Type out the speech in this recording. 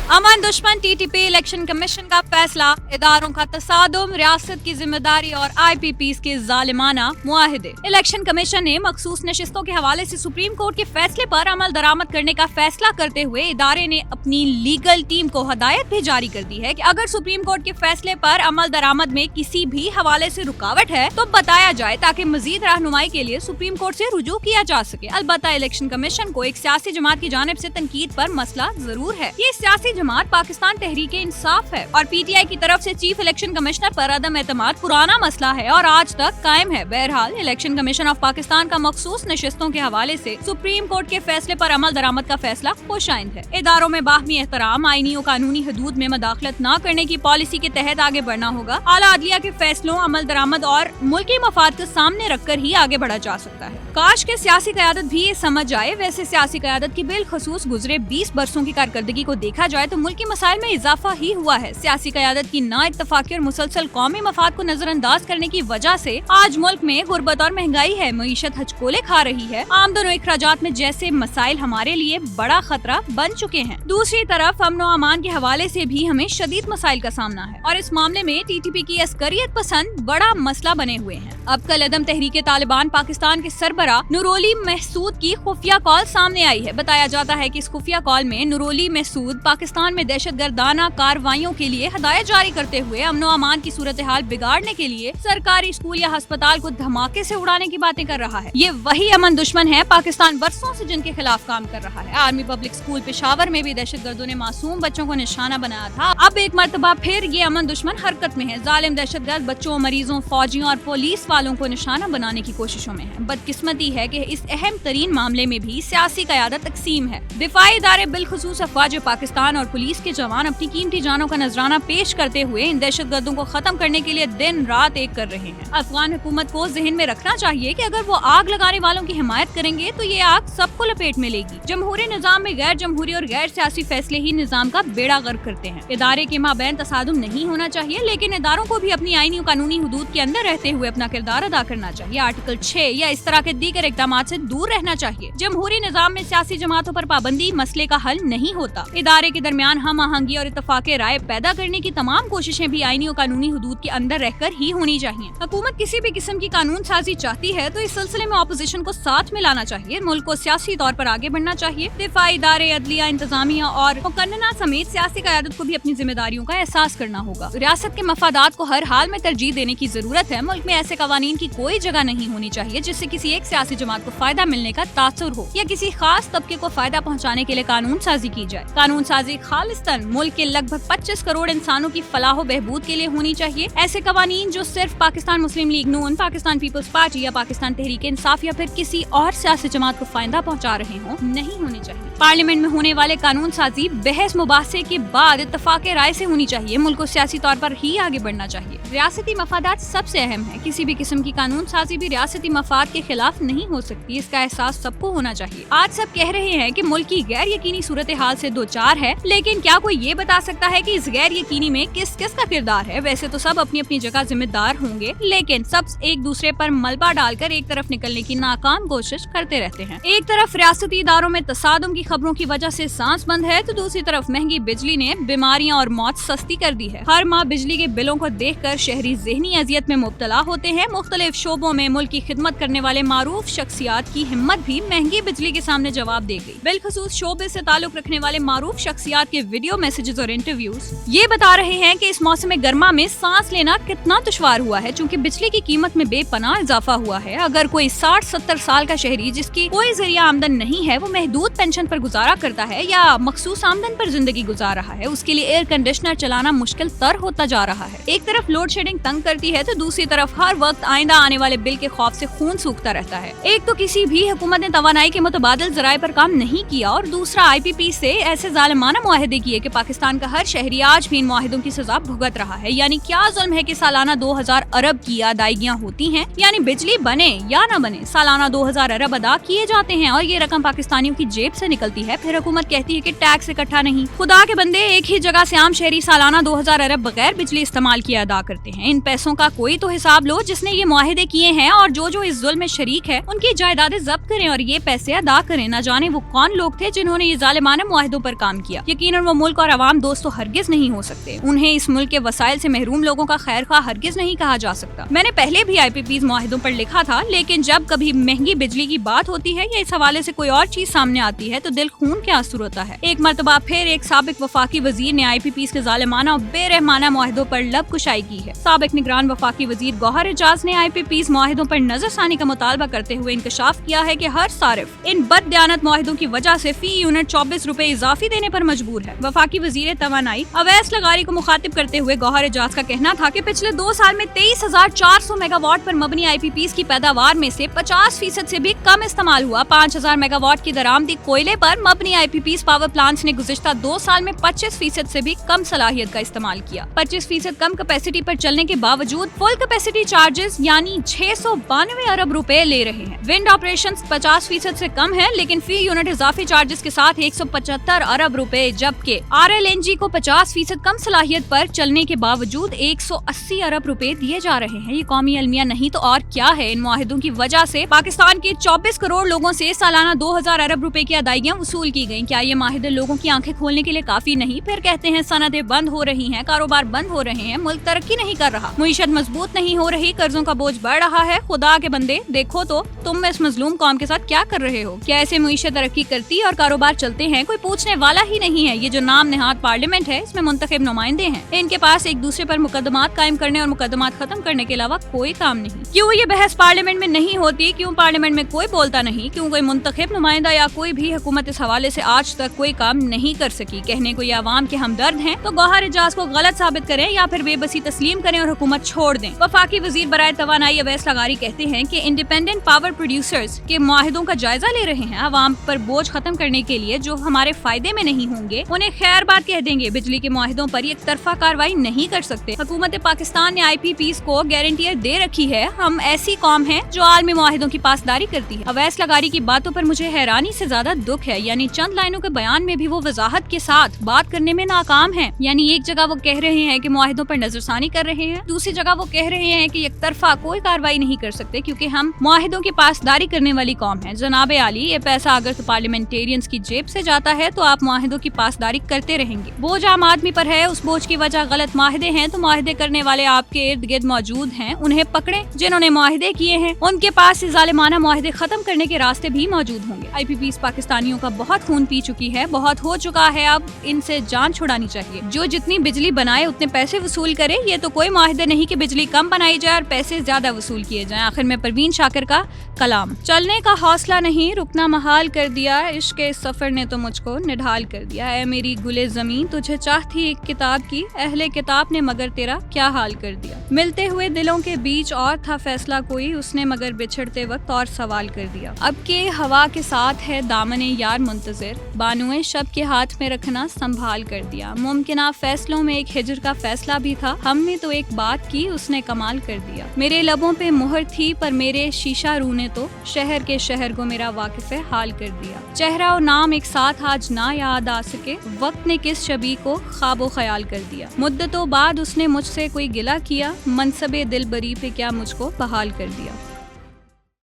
अमन दुश्मन TTP election commission का फैसला, इदारों का तसादुम, रियासत की जिम्मेदारी और IPPs के जालिमाना मुआहिदे। इलेक्शन कमीशन ने मखसूस नशिस्तों के हवाले से सुप्रीम कोर्ट के फैसले पर अमल दरामद करने का फैसला करते हुए इदारे ने अपनी लीगल टीम को हदायत भी जारी कर दी है कि अगर सुप्रीम कोर्ट के फैसले पर अमल दरामद में किसी भी हवाले से रुकावट है तो बताया जाए ताकि मजीद रहनुमाई के लिए सुप्रीम कोर्ट से रुजू किया जा सके। अलबत्ता इलेक्शन कमीशन को एक सियासी जमात की जानिब से तनकीद पर मसला जरूर है। ये सियासी जमात पाकिस्तान तहरीक इंसाफ है और PTI की तरफ से चीफ इलेक्शन कमिश्नर पर अदम एतमाद पुराना मसला है और आज तक कायम है। बहरहाल इलेक्शन कमीशन ऑफ पाकिस्तान का मखसूस नशिस्तों के हवाले से सुप्रीम कोर्ट के फैसले पर अमल दरामद का फैसला खुशाइंद है। इदारों में बाहमी एहतराम, आईनी और कानूनी हदूद में मदाखलत न करने की पॉलिसी के तहत आगे बढ़ना होगा। आला अदलिया के फैसलों, अमल दरामद और मुल्की मफाद को सामने रखकर ही आगे बढ़ा जा सकता है। काश के सियासी क़यादत भी ये समझ जाए। वैसे सियासी क़यादत की बिलखसूस गुजरे 20 बरसों की कारकर्दगी को देखा जाए तो मुल्की मसाइल में इजाफा ही हुआ है। सियासी क़यादत की ना इत्तफाकी और मुसलसल कौमी मफाद को नजरअंदाज करने की वजह से आज मुल्क में गुर्बत और महंगाई है, मईशत हचकोले खा रही है। आमदन और इखराजात में जैसे मसाइल हमारे लिए बड़ा खतरा बन चुके हैं। दूसरी तरफ अमन और अमान के हवाले से भी हमें शदीद मसाइल का सामना है और इस मामले में TTP की अस्करियत पसंद बड़ा मसला बने हुए हैं। अब कल अदम तहरीके तालिबान पाकिस्तान के सरबरा नूरोली महसूद की खुफिया कॉल सामने आई है। बताया जाता है कि इस खुफिया कॉल में नूरोली महसूद पाकिस्तान में दहशतगर्दाना कार्रवाइयों के लिए हदायत जारी करते हुए अमन और अमान की सूरत हाल बिगाड़ने के लिए सरकारी स्कूल या अस्पताल को धमाके से उड़ाने की बातें कर रहा है। ये वही अमन दुश्मन है पाकिस्तान बरसों से जिनके खिलाफ काम कर रहा है। आर्मी पब्लिक स्कूल पेशावर में भी दहशतगर्दों ने मासूम बच्चों को निशाना बनाया था। अब एक मर्तबा फिर ये अमन दुश्मन हरकत में है। जालिम दहशतगर्द बच्चों, मरीजों, फौजियों और पुलिस वालों को निशाना बनाने की कोशिशों में है। बदकिस्मती है कि इस अहम तरीन मामले में भी सियासी क़यादत तकसीम है। दिफाई इदारे बिलखसूस अफवाज पाकिस्तान और पुलिस के जवान अपनी कीमती जानों का नजराना पेश करते हुए इन दहशतगर्दों को खत्म करने के लिए दिन रात एक कर रहे हैं। अफगान हुकूमत को जहन में रखना चाहिए कि अगर वो आग लगाने वालों की हिमायत करेंगे तो ये आग सबको लपेट में लेगी। जमहूरी निजाम में गैर जमहूरी और गैर सियासी फैसले ही निजाम का बेड़ा गर्क करते हैं। इदारे के माबैन तसादुम नहीं होना चाहिए, लेकिन इदारों को भी अपनी आईनी और कानूनी हुदूद के अंदर रहते हुए अपना किरदार अदा करना चाहिए। आर्टिकल 6 या इस तरह के दीगर इक़दाम से दूर रहना चाहिए। जमहूरी निजाम में सियासी जमातों पर पाबंदी मसले का हल नहीं होता। इदारे के दरमियान हम आहंगी और इत्तफाक़े राय पैदा करने की तमाम कोशिशें भी आईनी और कानूनी हुदूद के अंदर रहकर ही होनी चाहिए। हुकूमत किसी भी किस्म की कानून साजी चाहती है तो इस सिलसिले में ऑपोजिशन को साथ में लाना चाहिए। मुल्क को सियासी तौर पर आगे बढ़ना चाहिए। दिफाई इदारे, अदलिया, इंतजामिया और मुकन्नना समेत सियासी क़यादत को भी अपनी जिम्मेदारियों का एहसास करना होगा। रियासत के मफादात को हर हाल में तरजीह देने की जरूरत है। मुल्क में ऐसे कवानीन की कोई जगह नहीं होनी चाहिए जिससे किसी एक सियासी जमात को फायदा मिलने का तासुर हो या किसी खास तबके को फायदा पहुंचाने के लिए कानून साजी की जाए। कानून साजी खालिस्तन मुल्क के लगभग 25 करोड़ इंसानों की फलाह बहबूद के लिए होनी चाहिए। ऐसे कवानीन जो सिर्फ पाकिस्तान मुस्लिम लीग नून, पाकिस्तान पीपल्स पार्टी या पाकिस्तान तहरीक इंसाफ या फिर किसी और सियासी जमात को फायदा पहुंचा रहे हों, नहीं होने चाहिए। पार्लियामेंट में होने वाले कानून साजी बहस मुबाहसे के बाद इत्तफाक़े राय से होनी चाहिए। मुल्क को सियासी तौर पर ही आगे बढ़ना चाहिए। रियासती मफादात सबसे अहम है। किसी भी किस्म की कानून साजी भी रियासती मफाद के खिलाफ नहीं हो सकती। इसका एहसास सबको होना चाहिए। आज सब कह रहे हैं कि मुल्क की गैर यकीनी सूरत हाल से दो चार है, लेकिन क्या कोई ये बता सकता है कि इस गैर यकीनी में किस किस का किरदार है? वैसे तो सब अपनी अपनी जगह जिम्मेदार होंगे, लेकिन सब एक दूसरे पर मलबा डालकर एक तरफ निकलने की नाकाम कोशिश करते रहते हैं। एक तरफ रियासती इदारों में तसादुम की खबरों की वजह से सांस बंद है तो दूसरी तरफ महंगी बिजली ने बीमारियां और मौत सस्ती कर दी है। हर माह बिजली के बिलों को देखकर शहरी ज़हनी अजियत में मुब्तला होते हैं। मुख्तलिफ शोबों में मुल्क की खिदमत करने वाले मारूफ शख्सियात की हिम्मत भी महंगी बिजली के सामने जवाब दे गई। बिलखसूस शोबे से ताल्लुक रखने वाले मारूफ शख्सियात के वीडियो मैसेजेस और इंटरव्यूज ये बता रहे हैं कि इस मौसम गर्मा में सांस लेना कितना दुश्वार हुआ है, चूँकि बिजली की कीमत में बेपनाह इजाफा हुआ है। अगर कोई 60-70 साल का शहरी जिसकी कोई जरिया आमदन नहीं है, वो महदूद पेंशन पर गुजारा करता है या मखसूस आमदन पर जिंदगी गुजार रहा है, उसके लिए एयर कंडीशनर चलाना मुश्किल तर होता जा रहा है। एक तरफ लोड शेडिंग तंग करती है तो दूसरी तरफ हर वक्त आइंदा आने वाले बिल के खौफ से खून सूखता रहता है। एक तो किसी भी हुकूमत ने तवानाई के मुतबादिल जराए पर काम नहीं किया और दूसरा IPP से ऐसे जालिमाना मुआहिदे किए कि पाकिस्तान का हर शहरी आज भी इन मुआहिदों की सजा भुगत रहा है। यानी क्या जुल्म है कि सालाना 2000 अरब की अदायगियां होती हैं, यानी बिजली बने या न बने सालाना 2000 अरब अदा किए जाते हैं और ये रकम पाकिस्तानियों की जेब से निकल निकलती है, फिर हुकूमत कहती है कि टैक्स इकट्ठा नहीं। खुदा के बंदे, एक ही जगह से आम शहरी सालाना 2000 अरब बगैर बिजली इस्तेमाल किए अदा करते हैं। इन पैसों का कोई तो हिसाब लो जिसने ये मुआहिदे किए हैं, और जो इस जुल्म में शरीक है उनकी जायदादें जब्त करें और ये पैसे अदा करें। न जाने वो कौन लोग थे जिन्होंने ये जालिमाना मुआहिदों पर काम किया। यकीनन वो मुल्क और अवाम दोस्तों हरगिज नहीं हो सकते। उन्हें इस मुल्क के वसाइल से महरूम लोगों का खैर खा हरगिज नहीं कहा जा सकता। मैंने पहले भी IPPs मुआहिदों पर लिखा था, लेकिन जब कभी महंगी बिजली की बात होती है या इस हवाले से कोई और चीज सामने आती है तो दिल खून के आंसू रोता है। एक मरतबा फिर एक साबिक वफाकी वजीर ने IPPs के जालिमाना और बेरहमाना मुआहिदों पर लब कुशाई की है। साबिक निगरान वफाकी वजीर गौहर एजाज ने IPPs मुआहिदों पर नजरसानी का मुतालबा करते हुए इंकशाफ किया है कि हर सारिफ इन बददियानत मुआहिदों की वजह से फी यूनिट 24 रुपए इजाफी देने पर मजबूर है। वफाकी वजीर तवानाई अवैस लगारी को मुखातिब करते हुए गौहर एजाज का कहना था कि पिछले 2 साल में 23,400 मेगावाट पर मबनी IPPs की पैदावार में से 50% से भी कम इस्तेमाल हुआ। 5,000 मेगावाट की दरामदी कोयले पर मबनी IPPs पावर प्लांट्स ने गुज़िश्ता 2 साल में 25% से भी कम सलाहियत का इस्तेमाल किया। 25% कम कैपेसिटी पर चलने के बावजूद फुल कैपेसिटी चार्जेस यानी 692 अरब रुपए ले रहे हैं। विंड ऑपरेशंस 50% से कम है, लेकिन फी यूनिट इजाफी चार्जेस के साथ 175 अरब रुपए, जबकि RLNG को 50% कम सलाहियत पर चलने के बावजूद 180 अरब रुपए दिए जा रहे हैं। ये कौमी अलमिया नहीं तो और क्या है। इन मुआहिदों की वजह से पाकिस्तान के 24 करोड़ लोगों से सालाना 2000 अरब रुपए की अदायगियां वसूल की गयी। क्या ये माहिदे लोगों की आंखें खोलने के लिए काफी नहीं? फिर कहते हैं सनदें बंद हो रही हैं, कारोबार बंद हो रहे हैं, मुल्क तरक्की नहीं कर रहा, मुईशत मजबूत नहीं हो रही, कर्जों का बोझ बढ़ रहा है। खुदा के बंदे, देखो तो तुम इस मजलूम कौम के साथ क्या कर रहे हो। क्या ऐसे मुईशत तरक्की करती और कारोबार चलते हैं? कोई पूछने वाला ही नहीं है। ये जो नाम नेहाद पार्लियामेंट है, इसमें मुंतखब नुमाइंदे हैं। इनके पास एक दूसरे पर मुकदमात कायम करने और मुकदमात खत्म करने के अलावा कोई काम नहीं। क्यों ये बहस पार्लियामेंट में नहीं होती? क्यों पार्लियामेंट में कोई बोलता नहीं? क्यों कोई मुंतखब नुमाइंदा या कोई भी हुकूमत इस हवाले से आज तक कोई काम नहीं कर सकी? कहने को ये अवाम के हमदर्द हैं तो गौहर एजाज को गलत साबित करें या फिर बेबसी तस्लीम करें और हुकूमत छोड़ दें। वफाकी वजीर बराए तवानाई अवैस लगारी कहते हैं कि इंडिपेंडेंट पावर प्रोड्यूसर्स के मुआहिदों का जायजा ले रहे हैं। अवाम पर बोझ खत्म करने के लिए जो हमारे फायदे में नहीं होंगे उन्हें खैर बात कह देंगे। बिजली के मुआहिदों पर एक तरफा कार्रवाई नहीं कर सकते। हुकूमत पाकिस्तान ने IPPs को गारंटी दे रखी है। हम ऐसी कौम है जो आलमी मुआहिदों की पासदारी करती है। अवैस लगारी की बातों पर मुझे हैरानी से ज्यादा दुख है। यानी चंद लाइनों के बयान में भी वो वजाहत के साथ बात करने में नाकाम है। यानी एक जगह वो कह रहे हैं कि मुआहिदों पर नजरसानी कर रहे हैं, दूसरी जगह वो कह रहे हैं कि एक तरफा कोई कार्रवाई नहीं कर सकते क्योंकि हम मुआहिदों की पासदारी करने वाली कौम है। जनाबे आली, ये पैसा अगर तो पार्लियामेंटेरियंस की जेब से जाता है तो आप मुआहिदों की पासदारी करते रहेंगे। बोझ आम आदमी पर है, उस बोझ की वजह गलत मुआहिदे हैं तो मुआहिदे करने वाले आपके इर्द गिर्द मौजूद हैं, उन्हें पकड़े। जिन्होंने मुआहिदे किए हैं उनके पास जालिमाना मुआहिदे खत्म करने के रास्ते भी मौजूद होंगे। IPPs पाकिस्तानियों का बहुत खून पी चुकी है, बहुत हो चुका है, अब इनसे जान छुड़ानी चाहिए। जो जितनी बिजली बनाए उतने पैसे वसूल करे। ये तो कोई मुआहिदे नहीं कि बिजली कम बनाई जाए और पैसे ज्यादा वसूल किए जाएं। आखिर में परवीन शाकिर का कलाम, चलने का हौसला नहीं, रुकना महाल कर दिया, इश्क के सफर ने तो मुझको निढाल कर दिया। ऐ मेरी गुले जमीन, तुझे चाहती एक किताब की, अहले किताब ने मगर तेरा क्या हाल कर दिया। मिलते हुए दिलों के बीच और था फैसला कोई, उसने मगर बिछड़ते वक्त और सवाल कर दिया। अब के हवा के साथ है दामने यार मुंतजिर, बानुए शब के हाथ में रखना संभाल कर दिया। मुमकिना फैसलों में एक हिजर का फैसला भी था, हमने तो एक बात की, उसने कमाल कर दिया। मेरे लबों पे मुहर थी पर मेरे शीशा रू ने तो शहर के शहर को मेरा वाकिफ हाल कर दिया। चेहरा और नाम एक साथ आज ना याद आ सके, वक्त ने किस शबी को ख्वाबो ख्याल कर दिया। मुद्दतों बाद उसने मुझसे कोई गिला किया, मनसबे दिल बरी पे क्या मुझको बहाल कर दिया।